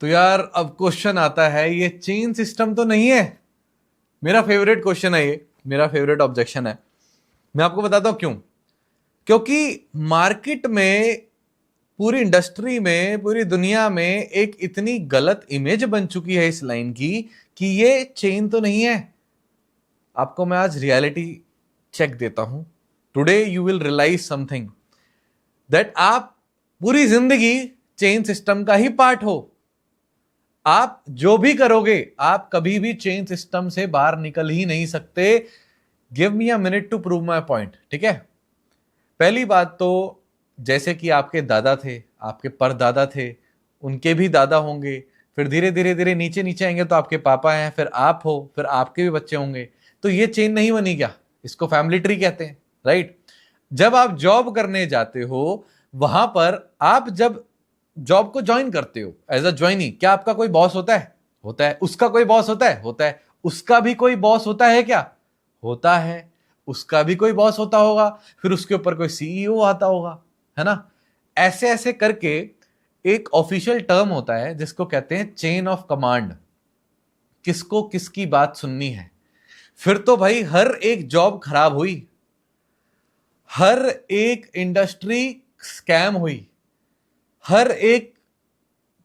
तो यार अब क्वेश्चन आता है, ये चेन सिस्टम तो नहीं है। मेरा फेवरेट क्वेश्चन है ये, मेरा फेवरेट ऑब्जेक्शन है। मैं आपको बताता हूं क्यों। क्योंकि मार्केट में, पूरी इंडस्ट्री में, पूरी दुनिया में एक इतनी गलत इमेज बन चुकी है इस लाइन की कि ये चेन तो नहीं है। आपको मैं आज रियलिटी चेक देता हूं। Today you will realise something, that आप पूरी जिंदगी चेन सिस्टम का ही पार्ट हो। आप जो भी करोगे, आप कभी भी चेन सिस्टम से बाहर निकल ही नहीं सकते। Give me a minute to prove my point. ठीक है, पहली बात तो, जैसे कि आपके दादा थे, आपके परदादा थे, उनके भी दादा होंगे, फिर धीरे धीरे धीरे नीचे नीचे आएंगे तो आपके पापा हैं, फिर आप हो, फिर आपके भी बच्चे होंगे। तो ये चेन नहीं बनी क्या? इसको फैमिली ट्री कहते हैं, राइट। जब आप जॉब करने जाते हो, वहां पर आप जब जॉब को ज्वाइन करते हो एज अ ज्वाइनी, क्या आपका कोई बॉस होता है? होता है। उसका कोई बॉस होता है? होता है। उसका भी कोई बॉस होता है क्या? होता है। उसका भी कोई बॉस होता होगा, फिर उसके ऊपर कोई सीईओ आता होगा, है ना। ऐसे ऐसे करके एक ऑफिशियल टर्म होता है जिसको कहते हैं चेन ऑफ कमांड। किसको किसकी बात सुननी है? फिर तो भाई हर एक जॉब खराब हुई, हर एक इंडस्ट्री स्कैम हुई, हर एक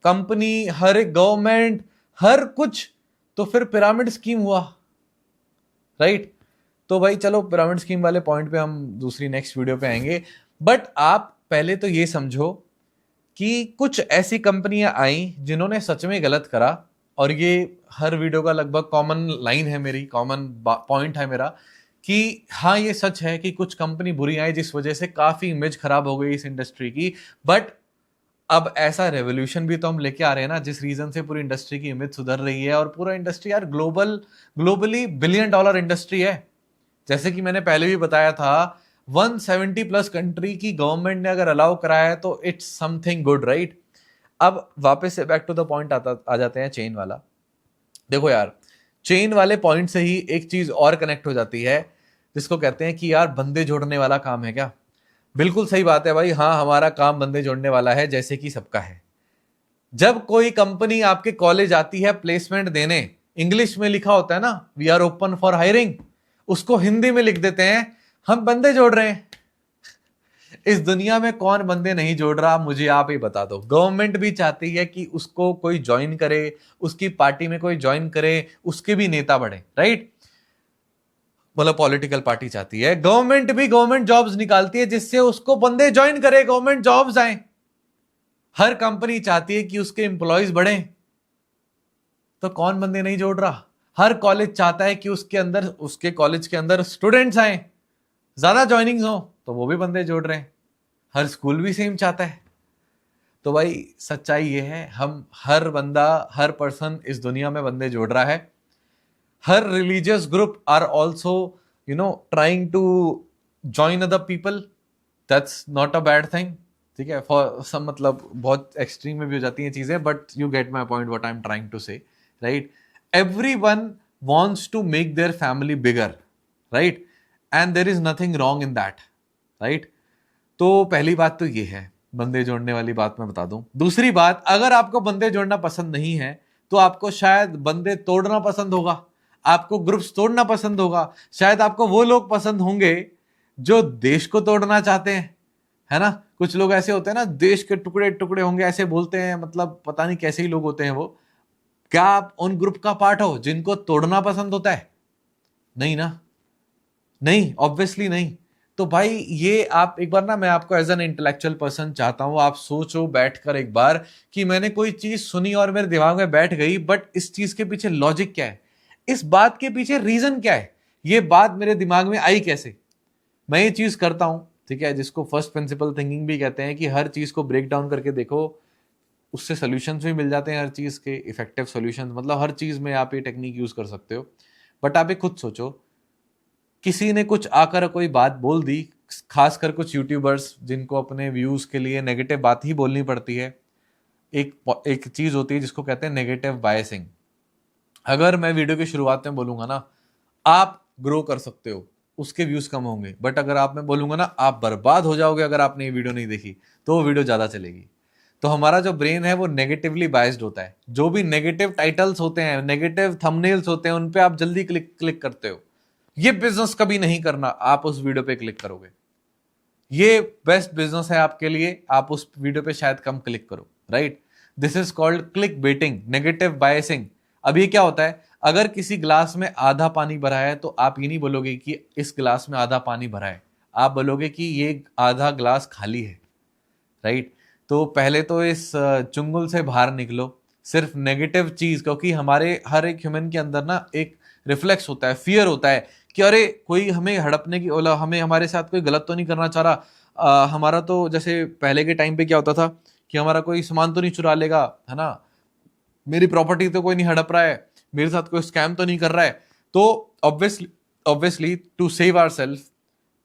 कंपनी, हर एक गवर्नमेंट, हर कुछ तो फिर पिरामिड स्कीम हुआ, राइट। तो भाई चलो, पिरामिड स्कीम वाले पॉइंट पे हम दूसरी नेक्स्ट वीडियो पे आएंगे। बट आप पहले तो ये समझो कि कुछ ऐसी कंपनियां आई जिन्होंने सच में गलत करा। और ये हर वीडियो का लगभग कॉमन लाइन है मेरी, कॉमन पॉइंट है मेरा, कि हाँ ये सच है कि कुछ कंपनी बुरी आई जिस वजह से काफी इमेज खराब हो गई इस इंडस्ट्री की। बट अब ऐसा रेवोल्यूशन भी तो हम लेके आ रहे हैं ना, जिस रीजन से पूरी इंडस्ट्री की इमेज सुधर रही है। और पूरा इंडस्ट्री यार ग्लोबली $1 बिलियन इंडस्ट्री है। जैसे कि मैंने पहले भी बताया था, 170 प्लस कंट्री की गवर्नमेंट ने अगर अलाउ कराया है तो इट्स समथिंग गुड, राइट। अब वापस से बैक टू द पॉइंट आ जाते हैं, चेन वाला। देखो यार, चेन वाले पॉइंट से ही एक चीज और कनेक्ट हो जाती है, जिसको कहते हैं कि यार बंदे जोड़ने वाला काम है क्या। बिल्कुल सही बात है भाई, हाँ हमारा काम बंदे जोड़ने वाला है, जैसे कि सबका है। जब कोई कंपनी आपके कॉलेज आती है प्लेसमेंट देने, इंग्लिश में लिखा होता है ना, we are open for hiring, उसको हिंदी में लिख देते हैं, हम बंदे जोड़ रहे हैं। इस दुनिया में कौन बंदे नहीं जोड़ रहा, मुझे आप ही बता दो। गवर्नमेंट भी चाहती है कि उसको कोई ज्वाइन करे, उसकी पार्टी में कोई ज्वाइन करे, उसके भी नेता बढ़े, राइट। मतलब पॉलिटिकल पार्टी चाहती है, गवर्नमेंट भी गवर्नमेंट जॉब्स निकालती है जिससे उसको बंदे ज्वाइन करे, गवर्नमेंट जॉब्स आए। हर कंपनी चाहती है कि उसके एम्प्लॉयज बढ़े, तो कौन बंदे नहीं जोड़ रहा। हर कॉलेज चाहता है कि उसके कॉलेज के अंदर स्टूडेंट्स आए, ज्यादा ज्वाइनिंग्स हो, तो वो भी बंदे जोड़ रहे हैं। हर स्कूल भी सेम चाहता है। तो भाई सच्चाई ये है, हम हर बंदा, हर पर्सन इस दुनिया में बंदे जोड़ रहा है। हर religious group are also trying to join other people. That's not a bad thing, ठीक है। फॉर सम, मतलब बहुत एक्सट्रीम में भी हो जाती हैं चीजें, but you get my point what I am trying to say, right. Everyone wants to make their family bigger, right? And there is nothing wrong in that, right? तो पहली बात तो ये है, बंदे जोड़ने वाली बात मैं बता दूं। दूसरी बात, अगर आपको बंदे जोड़ना पसंद नहीं है तो आपको शायद बंदे तोड़ना पसंद होगा, आपको ग्रुप्स तोड़ना पसंद होगा। शायद आपको वो लोग पसंद होंगे जो देश को तोड़ना चाहते हैं, है ना। कुछ लोग ऐसे होते हैं ना, देश के टुकड़े टुकड़े होंगे ऐसे बोलते हैं, मतलब पता नहीं कैसे ही लोग होते हैं वो। क्या आप उन ग्रुप का पार्ट हो जिनको तोड़ना पसंद होता है? नहीं ना, नहीं, ऑब्वियसली नहीं। तो भाई ये आप एक बार ना, मैं आपको एज एन इंटेलेक्चुअल पर्सन चाहता हूं, आप सोचो बैठकर एक बार कि मैंने कोई चीज सुनी और मेरे दिमाग में बैठ गई, बट इस चीज के पीछे लॉजिक क्या है, इस बात के पीछे रीजन क्या है, ये बात मेरे दिमाग में आई कैसे। मैं ये चीज करता हूं, ठीक है, जिसको फर्स्ट प्रिंसिपल थिंकिंग भी कहते हैं, कि हर चीज को ब्रेक डाउन करके देखो, उससे सोल्यूशंस भी मिल जाते हैं हर चीज के, इफेक्टिव सॉल्यूशंस। मतलब हर चीज में आप ये टेक्निक यूज कर सकते हो। बट आप ये खुद सोचो, किसी ने कुछ आकर कोई बात बोल दी, खासकर कुछ यूट्यूबर्स जिनको अपने व्यूज के लिए नेगेटिव बात ही बोलनी पड़ती है। एक चीज होती है जिसको कहते हैं नेगेटिव बायसिंग। अगर मैं वीडियो की शुरुआत में बोलूंगा ना, आप ग्रो कर सकते हो, उसके व्यूज कम होंगे। बट अगर आप मैं बोलूंगा ना, आप बर्बाद हो जाओगे अगर आपने ये वीडियो नहीं देखी, तो वो वीडियो ज्यादा चलेगी। तो हमारा जो ब्रेन है वो नेगेटिवली बायस्ड होता है। जो भी नेगेटिव टाइटल्स होते हैं, नेगेटिव थंबनेल्स होते हैं, उन पे आप जल्दी क्लिक करते हो। ये बिजनेस कभी नहीं करना, आप उस वीडियो पे क्लिक करोगे। ये बेस्ट बिजनेस है आपके लिए, आप उस वीडियो पे शायद कम क्लिक करो, right. This is called click baiting, negative biasing. अब ये क्या होता है, अगर किसी ग्लास में आधा पानी भरा है तो आप ये नहीं बोलोगे कि इस ग्लास में आधा पानी भरा है, आप बोलोगे कि ये आधा ग्लास खाली है, राइट। तो पहले तो इस चुंगल से बाहर निकलो, सिर्फ नेगेटिव चीज, क्योंकि हमारे हर एक ह्यूमन के अंदर ना एक रिफ्लेक्स होता है, फियर होता है कि अरे कोई हमें हड़पने की ओला, हमें हमारे साथ कोई गलत तो नहीं करना चाह रहा। हमारा तो जैसे पहले के टाइम पे क्या होता था कि हमारा कोई सामान तो नहीं चुरा लेगा, है ना, मेरी प्रॉपर्टी तो कोई नहीं हड़प रहा है, मेरे साथ कोई स्कैम तो नहीं कर रहा है। तो obviously to save our self,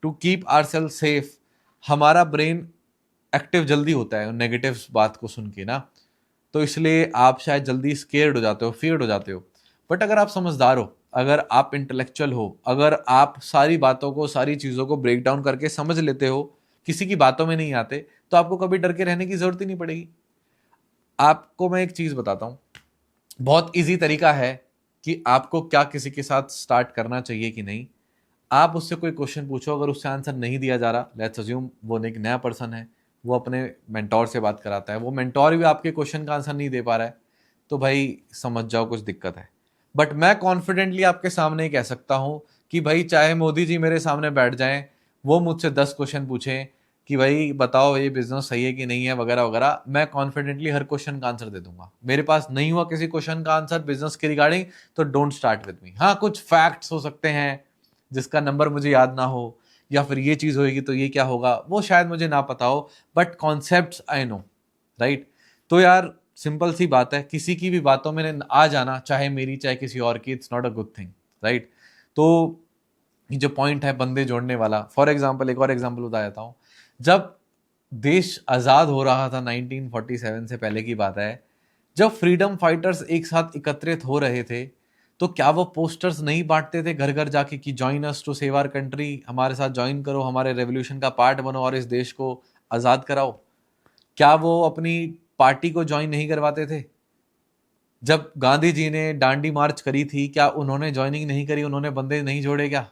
to keep our self safe, हमारा ब्रेन एक्टिव जल्दी होता है नेगेटिव बात को सुन के ना। तो इसलिए आप शायद जल्दी स्केर्ड हो जाते हो, फियर्ड हो जाते हो। बट अगर आप समझदार हो, अगर आप इंटेलेक्चुअल हो, अगर आप सारी बातों को, सारी चीज़ों को ब्रेक डाउन करके समझ लेते हो, किसी की बातों में नहीं आते, तो आपको कभी डर के रहने की जरूरत ही नहीं पड़ेगी। आपको मैं एक चीज़ बताता हूँ, बहुत इजी तरीका है कि आपको क्या किसी के साथ स्टार्ट करना चाहिए कि नहीं। आप उससे कोई क्वेश्चन पूछो, अगर उससे आंसर नहीं दिया जा रहा, लेट्स अज्यूम वो एक नया पर्सन है, वो अपने मेंटोर से बात कराता है, वो मेंटोर भी आपके क्वेश्चन का आंसर नहीं दे पा रहा है, तो भाई समझ जाओ कुछ दिक्कत है। बट मैं कॉन्फिडेंटली आपके सामने कह सकता हूं कि भाई चाहे मोदी जी मेरे सामने बैठ जाएं, वो मुझसे 10 क्वेश्चन पूछें कि भाई बताओ ये बिजनेस सही है कि नहीं है वगैरह वगैरह, मैं कॉन्फिडेंटली हर क्वेश्चन का आंसर दे दूंगा। मेरे पास नहीं हुआ किसी क्वेश्चन का आंसर बिजनेस के रिगार्डिंग, तो डोंट स्टार्ट विद मी। हाँ, कुछ फैक्ट्स हो सकते हैं जिसका नंबर मुझे याद ना हो, या फिर ये चीज होगी तो ये क्या होगा वो शायद मुझे ना पता हो, but concepts I know, right. तो यार सिंपल सी बात है, किसी की भी बातों में आ जाना, चाहे मेरी चाहे किसी और की, it's not a good thing, right. तो ये जो पॉइंट है बंदे जोड़ने वाला, फॉर एग्जाम्पल एक और एग्जाम्पल बता देता हूँ। जब देश आज़ाद हो रहा था 1947 से पहले की बात है, जब फ्रीडम फाइटर्स एक साथ एकत्रित हो रहे थे, तो क्या वो पोस्टर्स नहीं बांटते थे घर घर जाके कि join us to save our country, हमारे साथ ज्वाइन करो, हमारे रेवोल्यूशन का पार्ट बनो और इस देश को आज़ाद कराओ। क्या वो अपनी पार्टी को ज्वाइन नहीं करवाते थे? जब गांधी जी ने डांडी मार्च करी थी, क्या उन्होंने ज्वाइनिंग नहीं करी, उन्होंने बंदे नहीं जोड़े क्या?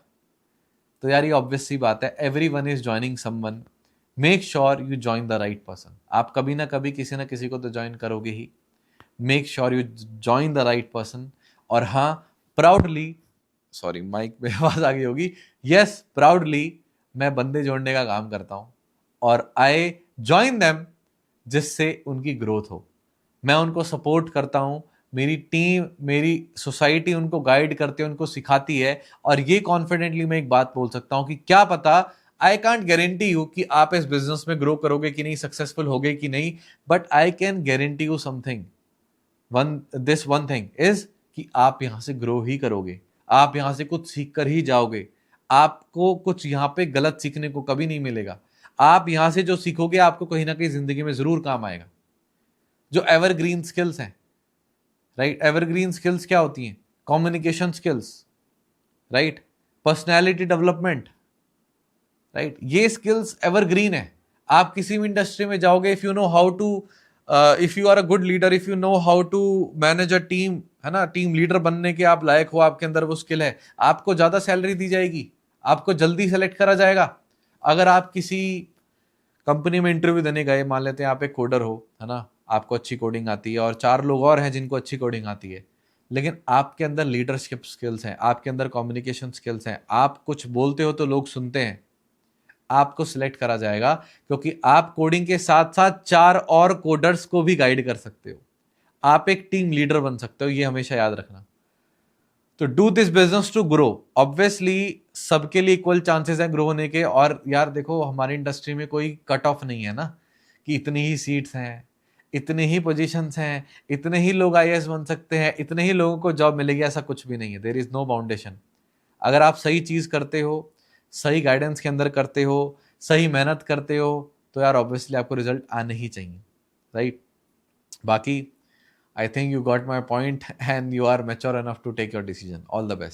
तो यार ये ऑब्वियस सी बात है, every one is joining someone, make sure you join the right person. आप कभी ना कभी किसी ना किसी को तो ज्वाइन करोगे ही, make sure you join the right person. और हाँ, प्राउडली, सॉरी माइक में आवाज आ गई होगी, यस प्राउडली मैं बंदे जोड़ने का काम करता हूँ और आई ज्वाइन देम, जिससे उनकी ग्रोथ हो। मैं उनको सपोर्ट करता हूँ, मेरी टीम, मेरी सोसाइटी उनको गाइड करती है, उनको सिखाती है। और ये कॉन्फिडेंटली मैं एक बात बोल सकता हूँ कि क्या पता, आई कांट गारंटी यू कि आप इस बिजनेस में ग्रो करोगे कि नहीं, सक्सेसफुल होगे कि नहीं, but I can guarantee you something, this one thing is कि आप यहां से ग्रो ही करोगे, आप यहां से कुछ सीख कर ही जाओगे। आपको कुछ यहां पे गलत सीखने को कभी नहीं मिलेगा। आप यहां से जो सीखोगे आपको कहीं ना कहीं जिंदगी में जरूर काम आएगा। जो एवरग्रीन स्किल्स हैं, राइट, एवरग्रीन स्किल्स क्या होती हैं? Communication skills, right, personality development, right, ये स्किल्स एवरग्रीन है। आप किसी भी इंडस्ट्री में जाओगे, if you know how to, if you are a good leader, if you know how to manage a team, है ना, टीम लीडर बनने के आप लायक हो, आपके अंदर वो स्किल है, आपको ज्यादा सैलरी दी जाएगी, आपको जल्दी सेलेक्ट करा जाएगा। अगर आप किसी कंपनी में इंटरव्यू देने गए, मान लेते हैं आप एक कोडर हो, है ना, आपको अच्छी कोडिंग आती है और 4 लोग और हैं जिनको अच्छी कोडिंग आती है, लेकिन आपके अंदर लीडरशिप स्किल्स हैं, आपके अंदर कम्युनिकेशन स्किल्स हैं, आप कुछ बोलते हो तो लोग सुनते हैं, आपको सिलेक्ट करा जाएगा, क्योंकि आप कोडिंग के साथ साथ 4 और कोडर्स को भी गाइड कर सकते हो। आप एक टीम लीडर बन सकते हो, ये हमेशा याद रखना। तो do this business to grow. Obviously सबके लिए इक्वल चांसेस हैं ग्रो होने के। और यार देखो, हमारी इंडस्ट्री में कोई कट ऑफ नहीं है ना कि इतनी ही सीट्स हैं, इतने ही पोजीशंस हैं, इतने ही लोग आईएएस बन सकते हैं, इतने ही लोगों को जॉब मिलेगी, ऐसा कुछ भी नहीं है। देयर इज नो बाउंडेशन। अगर आप सही चीज करते हो, सही गाइडेंस के अंदर करते हो, सही मेहनत करते हो, तो यार ऑब्वियसली आपको रिजल्ट आने ही चाहिए, राइट। बाकी I think you got my point and you are mature enough to take your decision. All the best.